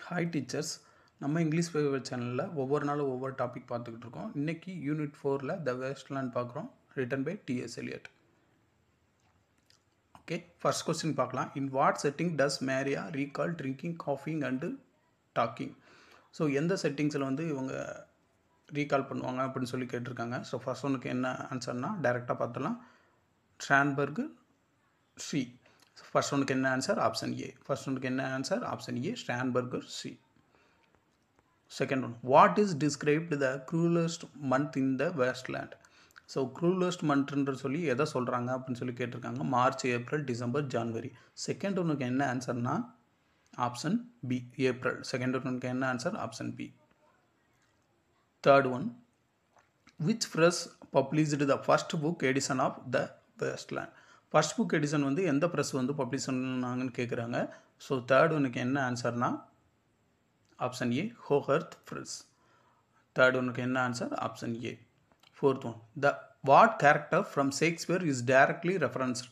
Hi teachers. நம்ம English favour சேனலில் ஒவ்வொரு நாளும் ஒவ்வொரு டாபிக் பார்த்துக்கிட்டு இருக்கோம். இன்றைக்கி யூனிட் 4ல் த வேஸ்ட்லேண்ட் பார்க்குறோம். Written by T S Eliot. Okay, first question பார்க்கலாம். In what setting does Marie recall drinking coffee and talking? So எந்த செட்டிங்ஸில் வந்து இவங்க ரீகால் பண்ணுவாங்க அப்படின்னு சொல்லி கேட்டிருக்காங்க. ஸோ ஃபர்ஸ்ட் ஒன்றுக்கு என்ன ஆன்சர்னா டைரெக்டாக பார்த்துலாம். ஸ்ட்ரான்பர்கு சி. ஃபர்ஸ்ட் ஒன்றுக்கு என்ன ஆன்சர்? ஆப்ஷன் ஏ. ஃபர்ஸ்ட் ஒன்றுக்கு என்ன answer? Option A, Starnberger C. Second one, what is described the cruellest month in the Waste Land? So cruellest மந்த்ன்ற சொல்லி எதை சொல்கிறாங்க அப்படின்னு சொல்லி கேட்டிருக்காங்க. March, April, December, January. Second ஒன்றுக்கு என்ன ஆன்சர்னா ஆப்ஷன் பி, ஏப்ரல். செகண்ட் ஒன்றுக்கு என்ன answer? Option B. Third one, which press published the first book edition of the Waste Land? First book edition வந்து எந்த ப்ரெஸ் வந்து பப்ளிஷ் பண்ணாங்கன்னு கேட்குறாங்க. ஸோ தேர்ட் ஒன்றுக்கு என்ன ஆன்சர்னா option A, Hogarth press. Third ஒன்றுக்கு என்ன answer? Option A. Fourth one, the what character from Shakespeare is directly referenced?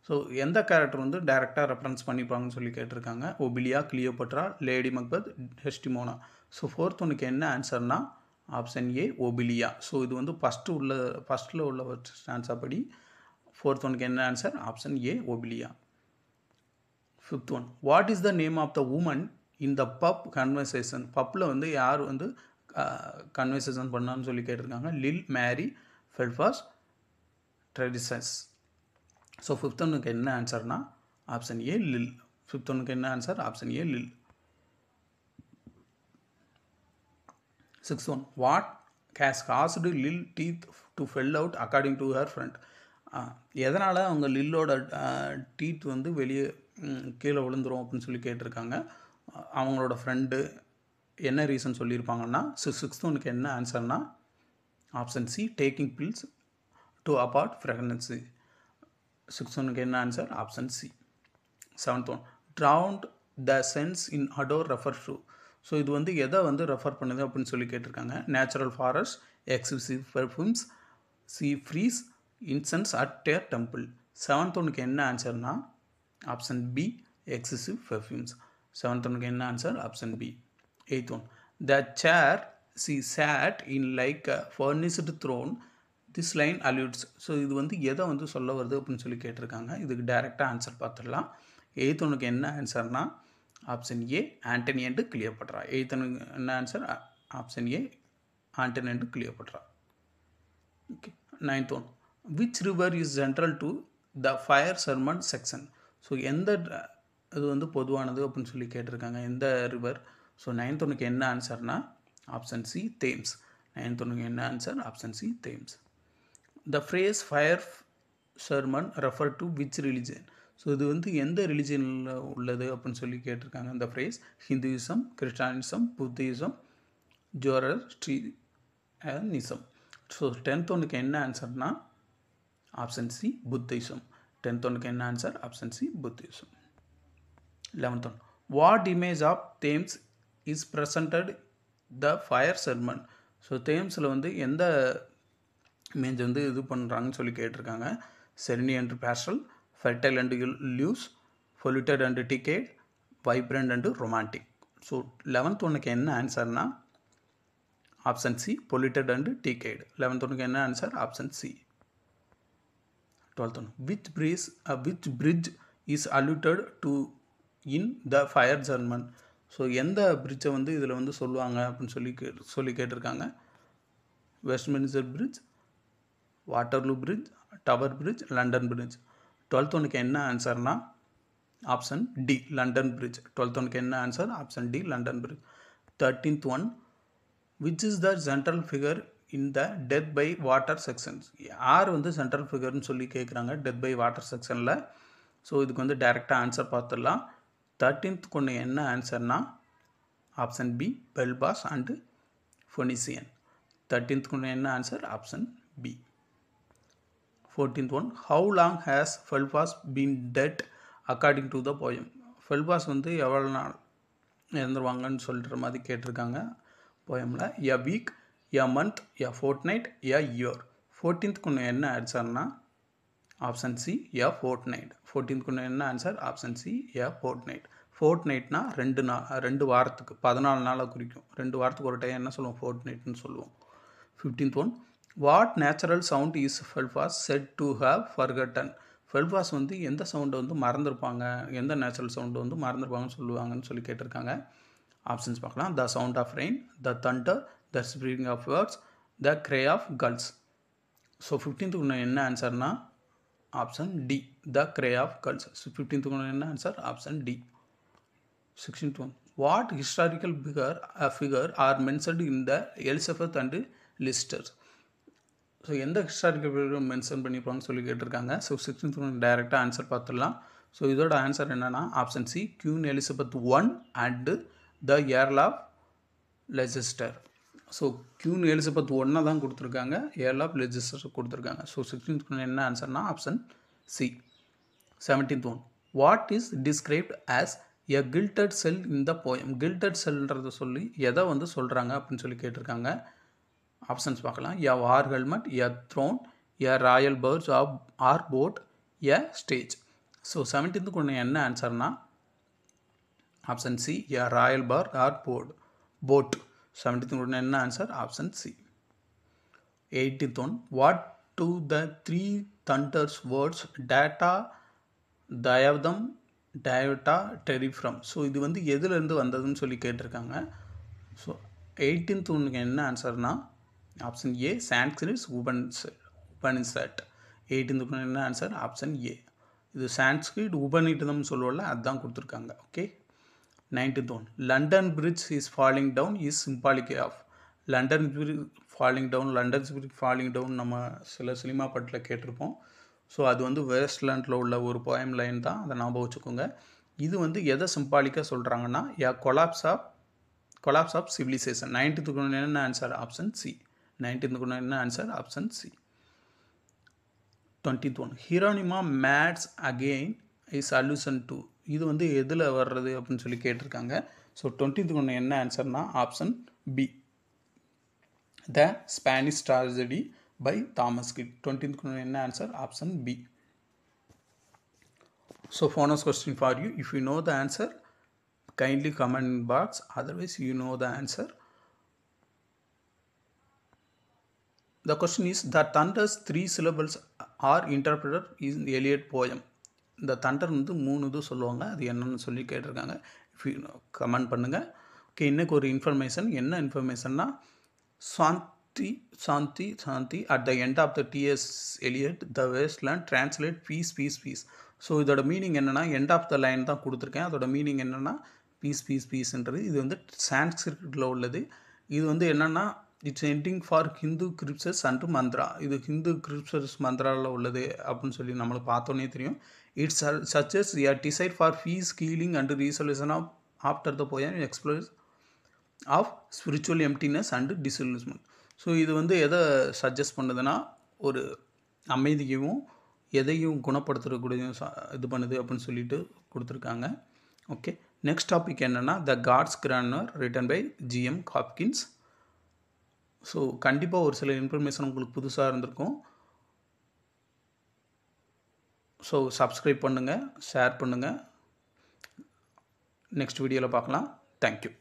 So எந்த கேரக்டர் வந்து டைரெக்டாக ரெஃபரன்ஸ் பண்ணிப்பாங்கன்னு சொல்லி கேட்டிருக்காங்க. Ophelia, Cleopatra, Lady Macbeth, Desdemona. So fourth ஒன்றுக்கு என்ன ஆன்சர்னா ஆப்ஷன் ஏ, ஒபிலியா. ஸோ இது வந்து ஃபஸ்ட்டில் உள்ள ஸ்டான்ஸா படி ஃபோர்த் ஒன்றுக்கு என்ன answer? Option A, Ophelia. Fifth one, what is the name of the woman in the pub conversation? பப்பில் வந்து யார் வந்து கன்வர்சேஷன் பண்ணான்னு சொல்லி கேட்டிருக்காங்க. லில், மேரி, ஃபெல்ஃபாஸ், ட்ரெடிசஸ். ஸோ ஃபிஃப்த் ஒன்றுக்கு என்ன ஆன்சர்னா ஆப்ஷன் ஏ, லில். ஃபிஃப்த் ஒன்றுக்கு என்ன answer? Option A, Lil. Sixth one, what has caused Lil teeth to fell out according to her friend? எதனால் அவங்க லில்லோட டீத் வந்து வெளியே கீழே விழுந்துரும் அப்படின்னு சொல்லி கேட்டிருக்காங்க. அவங்களோட ஃப்ரெண்டு என்ன ரீசன் சொல்லியிருப்பாங்கன்னா சிக்ஸ்த் ஒனுக்கு என்ன ஆன்சர்னா option C, taking pills to abort pregnancy. Sixth ஒனுக்கு என்ன answer? Option C. Seventh one, drowned the sense in odour refer to? So இது வந்து எதை வந்து ரெஃபர் பண்ணுது அப்படின்னு சொல்லி கேட்டிருக்காங்க. Natural forest, exclusive perfumes, sea breeze, incense at a temple. Seventh ஒனுக்கு என்ன ஆன்சர்னா ஆப்ஷன் பி, எக்ஸசிவ் பெர்ஃப்யூம்ஸ். செவன்த் ஒனுக்கு என்ன answer? Option B. Eighth one, the chair she sat in like a furnished throne, this line alludes? So இது வந்து எதை வந்து சொல்ல வருது அப்படின்னு சொல்லி கேட்டிருக்காங்க. இதுக்கு டைரெக்டாக ஆன்சர் பார்த்துடலாம். எய்த் ஒனுக்கு என்ன ஆன்சர்னா option A, Antony and Cleopatra. Eighth ஒனுக்கு என்ன answer? Option A, Antony and Cleopatra. Okay. Ninth one, which river is central to the fire sermon section? So எந்த இது வந்து பொதுவானது அப்படின்னு சொல்லி கேட்டிருக்காங்க. எந்த ரிவர்? ஸோ நைன்த் ஒனுக்கு என்ன ஆன்சர்னா ஆப்ஷன் சி, தேம்ஸ். நைன்த் ஒனுக்கு என்ன answer? Option C, Thames. The phrase fire sermon refer to which religion? So இது வந்து எந்த ரிலிஜனில் உள்ளது அப்படின்னு சொல்லி கேட்டிருக்காங்க. இந்த phrase Hinduism, Christianism, Buddhism, Zoroastrianism. So tenth ஒனுக்கு என்ன ஆன்சர்னா ஆப்ஷன் சி, புத்திசம். டென்த் ஒனுக்கு என்ன answer? Option C, Buddhism. 11th one, what image of Thames is presented the fire sermon? So தேம்ஸில் வந்து எந்த இமேஜ் வந்து இது பண்ணுறாங்கன்னு சொல்லி கேட்டிருக்காங்க. Serene and pastel, fertile and lush, polluted and decay, vibrant and romantic. So 11th ஒனுக்கு என்ன ஆன்சர்னா option C, polluted and decay. 11th ஒனுக்கு என்ன answer? Option C. 12th one, which bridge is alluded to in the fire sermon? So எந்த பிரிட்ஜை வந்து இதில் வந்து சொல்லுவாங்க அப்படின்னு சொல்லி கேட்டிருக்காங்க. Westminster Bridge, Waterloo Bridge, Tower Bridge, London Bridge. 12th ஒனுக்கு என்ன ஆன்சர்னா option D, London Bridge. 12th ஒனுக்கு என்ன answer? Option D, London Bridge. 13th one, which is the central figure in the death by water sections? யார் வந்து central ஃபிகர்னு சொல்லி கேட்குறாங்க டெத் பை வாட்டர் செக்ஷனில். ஸோ இதுக்கு வந்து டைரெக்டாக ஆன்சர் பார்த்துடலாம். 13th ஒன்று என்ன ஆன்சர்னா option B, Phlebas and Phoenician. 13th ஒன்று என்ன answer? Option B. 14th one, how long has Phlebas been dead according to the poem? Phlebas வந்து எவ்வளோ நாள் இறந்துருவாங்கன்னு சொல்கிற மாதிரி கேட்டிருக்காங்க போயமில். A week, a month, a fortnight, a year. 14th ஒன்று என்ன ஆன்சர்னா option C, a fortnight. 14th ஒன்று என்ன answer? Option C, a fortnight. ஃபோர்ட்நைட்னா 2 வாரத்துக்கு 14 நாளை குறிக்கும். 2 வாரத்துக்கு ஒரு டைம் என்ன சொல்லுவோம், ஃபோர்ட்நைட்னு சொல்லுவோம். 15th one, what natural sound is Phlebas said to have forgotten. Phlebas வந்து எந்த சவுண்டை வந்து மறந்துருப்பாங்க, எந்த நேச்சுரல் சவுண்டு வந்து மறந்துருப்பாங்கன்னு சொல்லுவாங்கன்னு சொல்லி கேட்டிருக்காங்க. ஆப்ஷன்ஸ் பார்க்கலாம். The sound of rain, the thunder, the spring of words, the cry of gulls. So 15th என்ன ஆன்சர்னா option D, the cry of gulls. So 15th என்ன answer, option D. 16th one, what historical figure are mentioned in the Elizabeth and Leicester. So எந்த historical figure mention பண்ணியிருப்பாங்கன்னு சொல்லி கேட்டிருக்காங்க. So 16th one டைரெக்டாக answer பார்த்துடலாம். So இதோட answer என்னென்னா option C, Queen Elizabeth 1 and the Earl of Leicester. So Queen Elizabeth 1 தான் கொடுத்துருக்காங்க, ஏர்ல் ஆஃப் லெஜெஸ்டர் கொடுத்துருக்காங்க. ஸோ 16th என்ன ஆன்சர்னா option C. 17th one, what is described as a gilded shell in the poem. Gilded செல்ன்றதை சொல்லி எதை வந்து சொல்கிறாங்க அப்படின்னு சொல்லி கேட்டிருக்காங்க. ஆப்ஷன்ஸ் பார்க்கலாம். A war helmet, a throne, a royal barge or boat, a stage. So 17th ஒன்று என்ன ஆன்சர்னா option C, a royal barge or boat. 17th ஒன்று என்ன answer, option C. 18th one, what to the 3 thunders words டேட்டா தயவதம் டயட்டா டெரிஃப்ரம். So இது வந்து எதுலேருந்து வந்ததுன்னு சொல்லி கேட்டிருக்காங்க. ஸோ 18th ஒன்றுக்கு என்ன ஆன்சர்னா option A, Sanskrit Upanishad. 18th ஒன்று என்ன ஆன்சர், ஆப்ஷன் ஏ. இது சான்ஸ்கிரிட் உபநிடதம் சொல்லுவோம்ல, அதுதான் கொடுத்துருக்காங்க. Okay. 19th on, London bridge is falling down is symbolic of. London bridge falling down நம்ம சில சினிமா பாட்டில் கேட்டிருப்போம். ஸோ அது வந்து வேஸ்ட்லேண்டில் உள்ள ஒரு போயம் லைன் தான், அதை ஞாபகம் வச்சுக்கோங்க. இது வந்து எதை சிம்பாலிக்காக சொல்கிறாங்கன்னா எ கொலாப்ஸ் ஆஃப் சிவிலைசேஷன். 19th என்ன ஆன்சர், ஆப்ஷன் சி. 19th என்ன answer, option C. 20th one, Hieronymo mad's again is allusion to. இது வந்து எதில் வர்றது அப்படின்னு சொல்லி கேட்டிருக்காங்க. ஸோ 20th ஒன்று என்ன ஆன்சர்னா option B, the Spanish tragedy by Thomas Kyd. 20th என்ன answer, option B. So bonus question for you. If you know the answer kindly comment in box, otherwise you know the answer. The question is, the thunder's 3 syllables are interpreted in Eliot poem. இந்த thunder வந்து 3 இது சொல்லுவாங்க, அது என்னன்னு சொல்லி கேட்டிருக்காங்க. If you comment பண்ணுங்கள். Okay, இன்னைக்கு ஒரு இன்ஃபர்மேஷன். என்ன இன்ஃபர்மேஷன்னா shanti shanti shanti at the end of the T S Eliot the Waste Land translate peace peace peace. So இதோட மீனிங் என்னென்னா, எண்ட் ஆஃப் த லைன் தான் கொடுத்துருக்கேன். அதோட மீனிங் என்னென்னா பீஸ் பீஸ் பீஸ்ன்றது. இது வந்து சான்ஸ்கிரிட்டில் உள்ளது. இது வந்து என்னென்னா it's ending for Hindu scriptures and mantra. இது ஹிந்து கிரிப்சர்ஸ் மந்த்ராவில் உள்ளது அப்படின்னு சொல்லி நம்மளுக்கு பார்த்தோன்னே தெரியும். இட்ஸ் சச்சஸ் a desire for peace healing and resolution of after the poem explores of spiritual emptiness and disillusionment. So இது வந்து எதை சஜஸ்ட் பண்ணுதுன்னா, ஒரு அமைதியையும் எதையும் குணப்படுத்துறக்கூடிய இது பண்ணுது அப்படின்னு சொல்லிட்டு கொடுத்துருக்காங்க. ஓகே, நெக்ஸ்ட் டாபிக் என்னென்னா the God's Grandeur written by G M Hopkins. So கண்டிப்பாக ஒரு சில இன்ஃபர்மேஷன் உங்களுக்கு புதுசாக இருந்திருக்கும். ஸோ சப்ஸ்கிரைப் பண்ணுங்கள், ஷேர் பண்ணுங்கள். நெக்ஸ்ட் வீடியோவில் பார்க்கலாம். தேங்க்யூ.